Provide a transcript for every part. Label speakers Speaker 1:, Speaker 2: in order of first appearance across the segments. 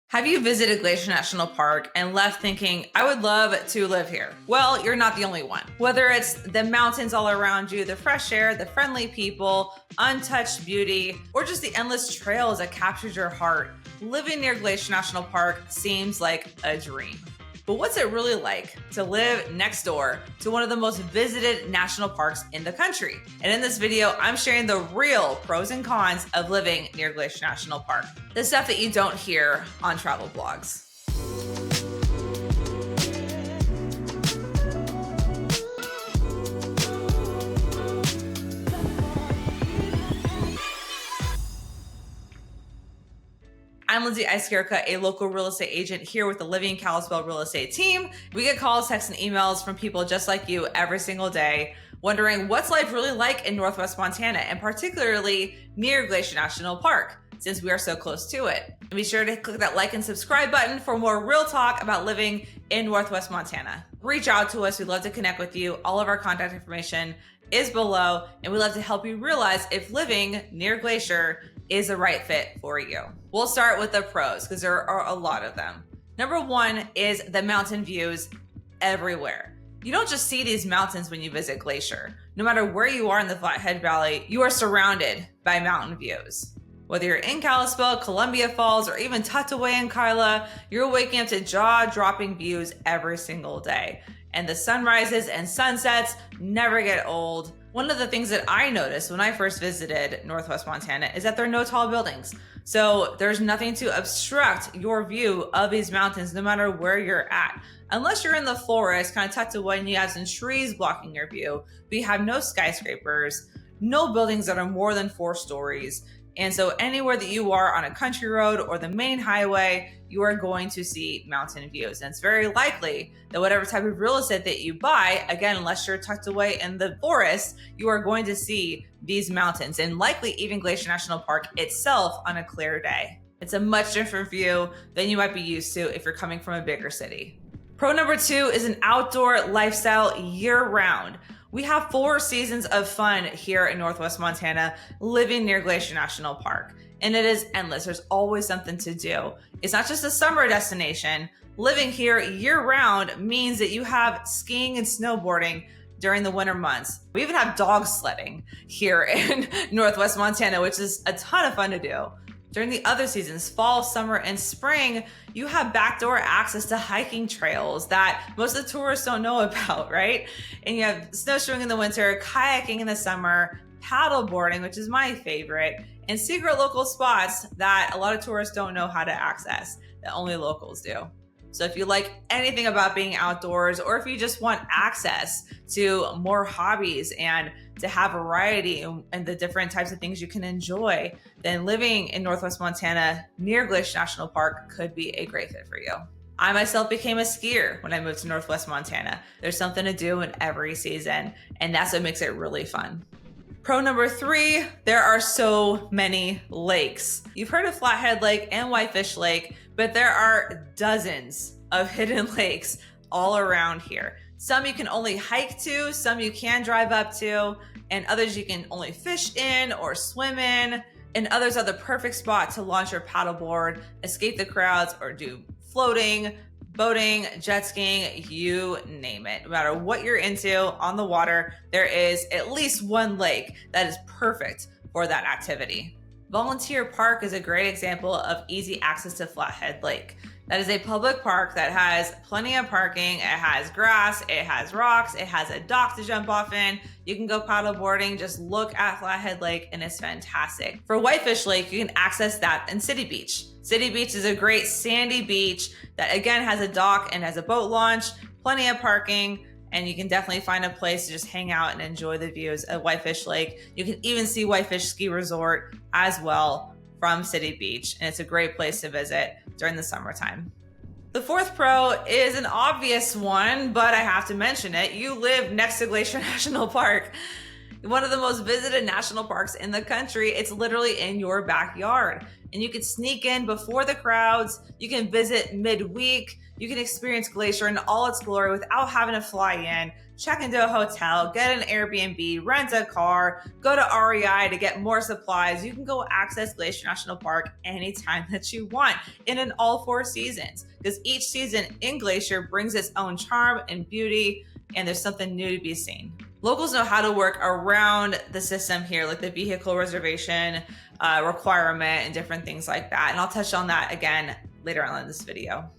Speaker 1: Have you visited Glacier National Park and left thinking, I would love to live here? Well, you're not the only one. Whether it's the mountains all around you, the fresh air, the friendly people, untouched beauty, or just the endless trails that captured your heart, living near Glacier National Park seems like a dream. But what's it really like to live next door to one of the most visited national parks in the country? And in this video, I'm sharing the real pros and cons of living near Glacier National Park. The stuff that you don't hear on travel blogs. I'm Lindsay Iskierka, a local real estate agent here with the Living Kalispell real estate team. We get calls, texts, and emails from people just like you every single day, wondering what's life really like in Northwest Montana, and particularly near Glacier National Park, since we are so close to it. And be sure to click that like and subscribe button for more real talk about living in Northwest Montana. Reach out to us. We'd love to connect with you. All of our contact information is below, and we'd love to help you realize if living near Glacier is the right fit for you. We'll start with the pros because there are a lot of them. Number one is the mountain views everywhere. You don't just see these mountains when you visit Glacier. No matter where you are in the Flathead Valley, you are surrounded by mountain views. Whether you're in Kalispell, Columbia Falls, or even tucked away in Kyla, you're waking up to jaw-dropping views every single day. And the sunrises and sunsets never get old. One of the things that I noticed when I first visited Northwest Montana is that there are no tall buildings. So there's nothing to obstruct your view of these mountains no matter where you're at. Unless you're in the forest, kind of tucked away and you have some trees blocking your view, but you have no skyscrapers, no buildings that are more than 4 stories. And so anywhere that you are on a country road or the main highway, you are going to see mountain views. And it's very likely that whatever type of real estate that you buy, again, unless you're tucked away in the forest, you are going to see these mountains, and likely even Glacier National Park itself on a clear day. It's a much different view than you might be used to if you're coming from a bigger city. Pro number 2 is an outdoor lifestyle year-round. We have 4 seasons of fun here in Northwest Montana, living near Glacier National Park. And it is endless. There's always something to do. It's not just a summer destination. Living here year-round means that you have skiing and snowboarding during the winter months. We even have dog sledding here in Northwest Montana, which is a ton of fun to do. During the other seasons, fall, summer, and spring, you have backdoor access to hiking trails that most of the tourists don't know about, right? And you have snowshoeing in the winter, kayaking in the summer, paddleboarding, which is my favorite, and secret local spots that a lot of tourists don't know how to access, that only locals do. So if you like anything about being outdoors, or if you just want access to more hobbies and to have variety and the different types of things you can enjoy, then living in Northwest Montana near Glacier National Park could be a great fit for you. I myself became a skier when I moved to Northwest Montana. There's something to do in every season, and that's what makes it really fun. Pro number 3, there are so many lakes. You've heard of Flathead Lake and Whitefish Lake, but there are dozens of hidden lakes all around here. Some you can only hike to, some you can drive up to, and others you can only fish in or swim in, and others are the perfect spot to launch your paddleboard, escape the crowds, or do floating, boating, jet skiing, you name it. No matter what you're into on the water, there is at least one lake that is perfect for that activity. Volunteer Park is a great example of easy access to Flathead Lake. That is a public park that has plenty of parking. It has grass, it has rocks, it has a dock to jump off in. You can go paddleboarding, just look at Flathead Lake, and it's fantastic. For Whitefish Lake, you can access that in City Beach. City Beach is a great sandy beach that again has a dock and has a boat launch, plenty of parking, and you can definitely find a place to just hang out and enjoy the views of Whitefish Lake. You can even see Whitefish Ski Resort as well from City Beach, and it's a great place to visit during the summertime. The 4th pro is an obvious one, but I have to mention it. You live next to Glacier National Park. One of the most visited national parks in the country. It's literally in your backyard. And you can sneak in before the crowds. You can visit midweek. You can experience Glacier in all its glory without having to fly in, check into a hotel, get an Airbnb, rent a car, go to REI to get more supplies. You can go access Glacier National Park anytime that you want and in all 4 seasons, because each season in Glacier brings its own charm and beauty, and there's something new to be seen. Locals know how to work around the system here, like the vehicle reservation requirement and different things like that. And I'll touch on that again later on in this video.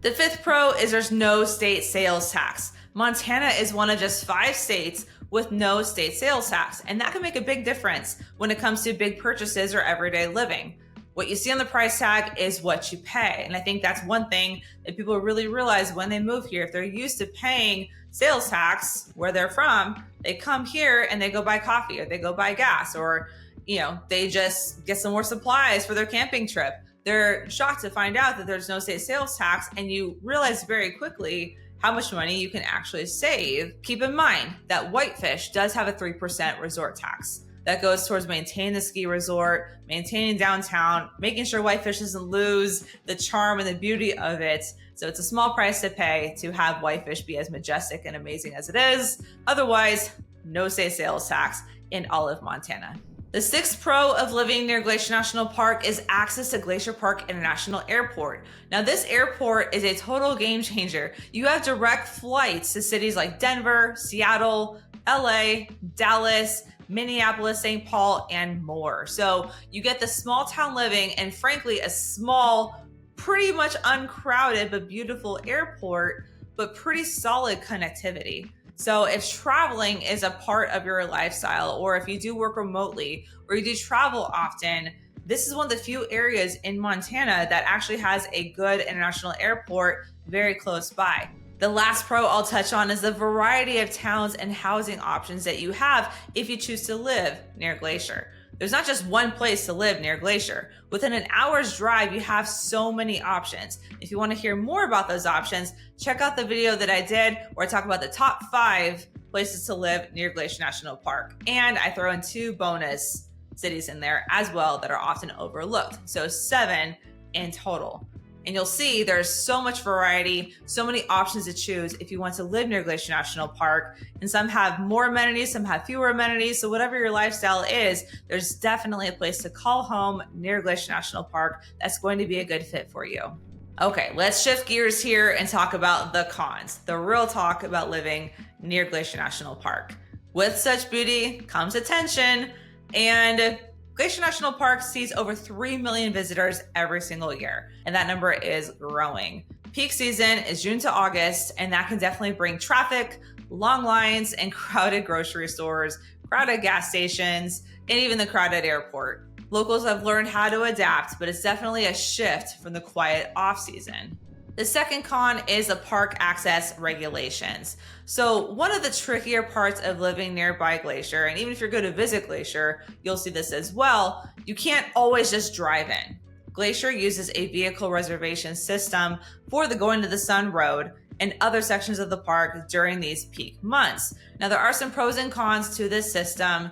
Speaker 1: The 5th pro is there's no state sales tax. Montana is one of just 5 states with no state sales tax, and that can make a big difference when it comes to big purchases or everyday living. What you see on the price tag is what you pay. And I think that's one thing that people really realize when they move here. If they're used to paying sales tax where they're from, they come here and they go buy coffee or they go buy gas, or they just get some more supplies for their camping trip. They're shocked to find out that there's no state sales tax, and you realize very quickly how much money you can actually save. Keep in mind that Whitefish does have a 3% resort tax that goes towards maintaining the ski resort, maintaining downtown, making sure Whitefish doesn't lose the charm and the beauty of it. So it's a small price to pay to have Whitefish be as majestic and amazing as it is. Otherwise, no state sales tax in all of Montana. The 6th pro of living near Glacier National Park is access to Glacier Park International Airport. Now, this airport is a total game changer. You have direct flights to cities like Denver, Seattle, LA, Dallas, Minneapolis, St. Paul, and more. So you get the small town living and frankly, a small, pretty much uncrowded but beautiful airport, but pretty solid connectivity. So if traveling is a part of your lifestyle, or if you do work remotely, or you do travel often, this is one of the few areas in Montana that actually has a good international airport very close by. The last pro I'll touch on is the variety of towns and housing options that you have if you choose to live near Glacier. There's not just one place to live near Glacier. Within an hour's drive, you have so many options. If you want to hear more about those options, check out the video that I did where I talk about the top 5 places to live near Glacier National Park. And I throw in 2 bonus cities in there as well that are often overlooked. So 7 in total. And you'll see there's so much variety, so many options to choose if you want to live near Glacier National Park. And some have more amenities, some have fewer amenities. So whatever your lifestyle is, there's definitely a place to call home near Glacier National Park that's going to be a good fit for you. Okay, let's shift gears here and talk about the cons, the real talk about living near Glacier National Park. With such beauty comes attention, and Glacier National Park sees over 3 million visitors every single year, and that number is growing. Peak season is June to August, and that can definitely bring traffic, long lines, and crowded grocery stores, crowded gas stations, and even the crowded airport. Locals have learned how to adapt, but it's definitely a shift from the quiet off-season. The second con is the park access regulations. So one of the trickier parts of living nearby Glacier, and even if you're going to visit Glacier, you'll see this as well, you can't always just drive in. Glacier uses a vehicle reservation system for the Going to the Sun Road and other sections of the park during these peak months. Now, there are some pros and cons to this system.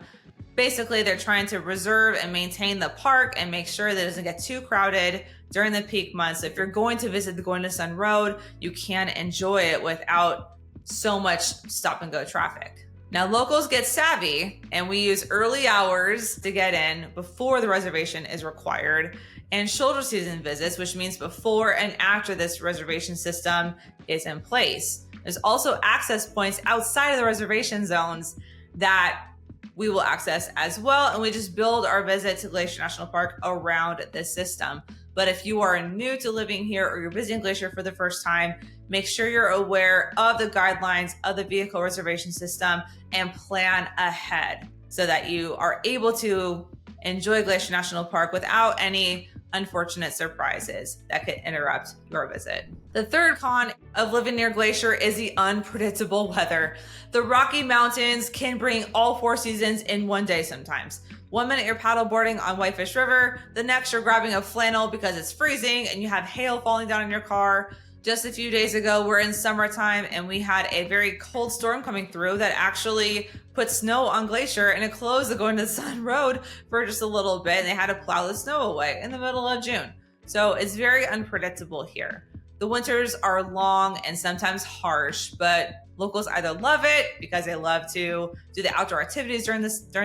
Speaker 1: Basically, they're trying to reserve and maintain the park and make sure that it doesn't get too crowded during the peak months. So if you're going to visit the Going to Sun Road, you can enjoy it without so much stop and go traffic. Now, locals get savvy, and we use early hours to get in before the reservation is required, and shoulder season visits, which means before and after this reservation system is in place. There's also access points outside of the reservation zones that we will access as well, and we just build our visit to Glacier National Park around this system. But if you are new to living here or you're visiting Glacier for the first time, make sure you're aware of the guidelines of the vehicle reservation system and plan ahead so that you are able to enjoy Glacier National Park without any unfortunate surprises that could interrupt your visit. The third con of living near Glacier is the unpredictable weather. The Rocky Mountains can bring all 4 seasons in one day sometimes. 1 minute you're paddleboarding on Whitefish River, the next you're grabbing a flannel because it's freezing and you have hail falling down in your car. Just a few days ago, we're in summertime and we had a very cold storm coming through that actually put snow on Glacier, and it closed the Going to the Sun Road for just a little bit, and they had to plow the snow away in the middle of June. So it's very unpredictable here. The winters are long and sometimes harsh, but locals either love it because they love to do the outdoor activities during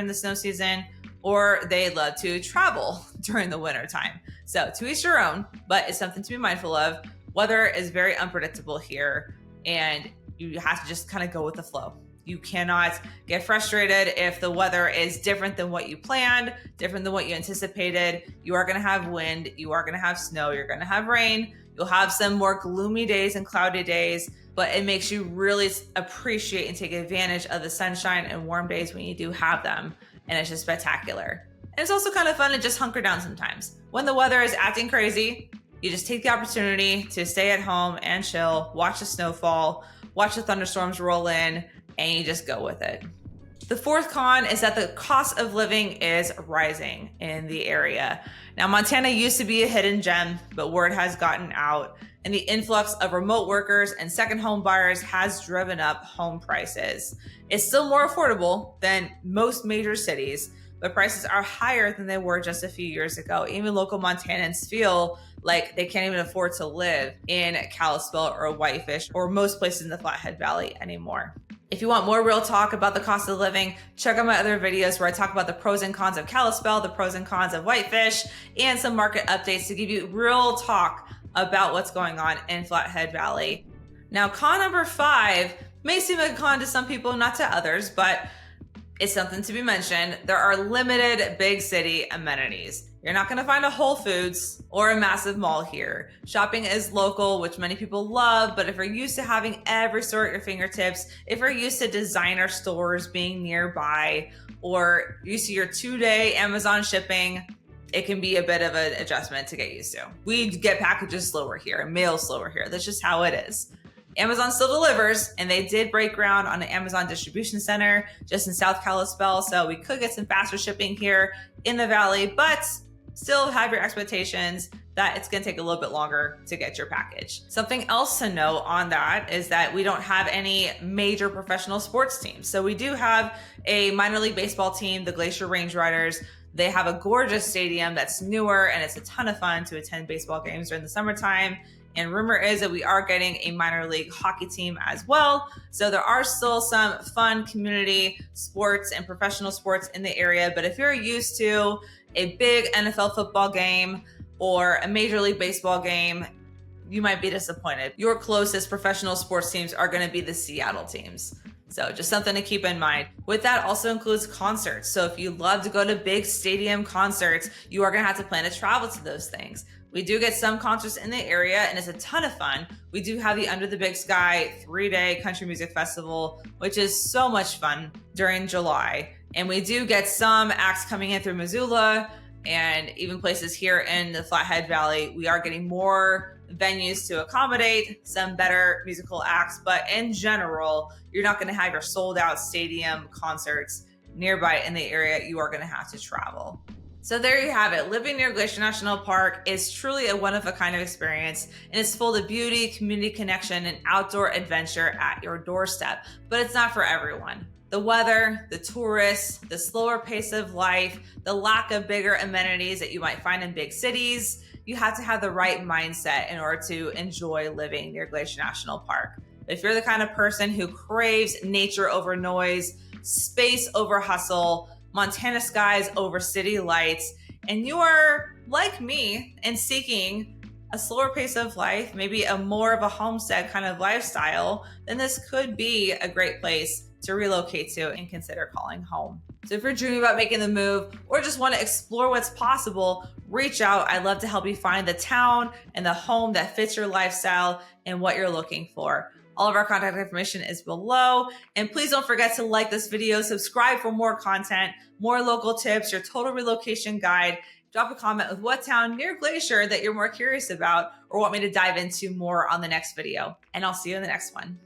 Speaker 1: the snow season, or they love to travel during the winter time. So to each your own, but it's something to be mindful of. Weather is very unpredictable here, and you have to just kind of go with the flow. You cannot get frustrated if the weather is different than what you planned, different than what you anticipated. You are going to have wind, you are going to have snow, you're going to have rain. You'll have some more gloomy days and cloudy days, but it makes you really appreciate and take advantage of the sunshine and warm days when you do have them. And it's just spectacular. And it's also kind of fun to just hunker down sometimes. When the weather is acting crazy, you just take the opportunity to stay at home and chill, watch the snowfall, watch the thunderstorms roll in, and you just go with it. The fourth con is that the cost of living is rising in the area. Now, Montana used to be a hidden gem, but word has gotten out, and the influx of remote workers and second home buyers has driven up home prices. It's still more affordable than most major cities, but prices are higher than they were just a few years ago. Even local Montanans feel like they can't even afford to live in Kalispell or Whitefish or most places in the Flathead Valley anymore. If you want more real talk about the cost of living, check out my other videos where I talk about the pros and cons of Kalispell, the pros and cons of Whitefish, and some market updates to give you real talk about what's going on in Flathead Valley. Now, con number 5 may seem like a con to some people, not to others, but it's something to be mentioned. There are limited big city amenities. You're not going to find a Whole Foods or a massive mall here. Shopping is local, which many people love, but if you're used to having every store at your fingertips, if you're used to designer stores being nearby, or used to your 2-day Amazon shipping, it can be a bit of an adjustment to get used to. We get packages slower here, mail slower here. That's just how it is. Amazon still delivers, and they did break ground on an Amazon distribution center just in South Kalispell, so we could get some faster shipping here in the valley, but still have your expectations that it's going to take a little bit longer to get your package. Something else to note on that is that we don't have any major professional sports teams. So we do have a minor league baseball team, the Glacier Range Riders. They have a gorgeous stadium that's newer, and it's a ton of fun to attend baseball games during the summertime. And rumor is that we are getting a minor league hockey team as well. So there are still some fun community sports and professional sports in the area. But if you're used to a big NFL football game or a Major League Baseball game, you might be disappointed. Your closest professional sports teams are going to be the Seattle teams. So just something to keep in mind. With that also includes concerts. So if you love to go to big stadium concerts, you are going to have to plan to travel to those things. We do get some concerts in the area, and it's a ton of fun. We do have the Under the Big Sky 3-day country music festival, which is so much fun during July. And we do get some acts coming in through Missoula and even places here in the Flathead Valley. We are getting more venues to accommodate some better musical acts, but in general, you're not going to have your sold out stadium concerts nearby in the area. You are going to have to travel. So there you have it. Living near Glacier National Park is truly a one-of-a-kind of experience, and it's full of beauty, community connection, and outdoor adventure at your doorstep. But it's not for everyone. The weather, the tourists, the slower pace of life, the lack of bigger amenities that you might find in big cities, you have to have the right mindset in order to enjoy living near Glacier National Park. If you're the kind of person who craves nature over noise, space over hustle, Montana skies over city lights, and you are like me and seeking a slower pace of life, maybe a more of a homestead kind of lifestyle, then this could be a great place to relocate to and consider calling home. So if you're dreaming about making the move or just want to explore what's possible, reach out. I'd love to help you find the town and the home that fits your lifestyle and what you're looking for. All of our contact information is below. And please don't forget to like this video, subscribe for more content, more local tips, your total relocation guide. Drop a comment with what town near Glacier that you're more curious about or want me to dive into more on the next video. And I'll see you in the next one.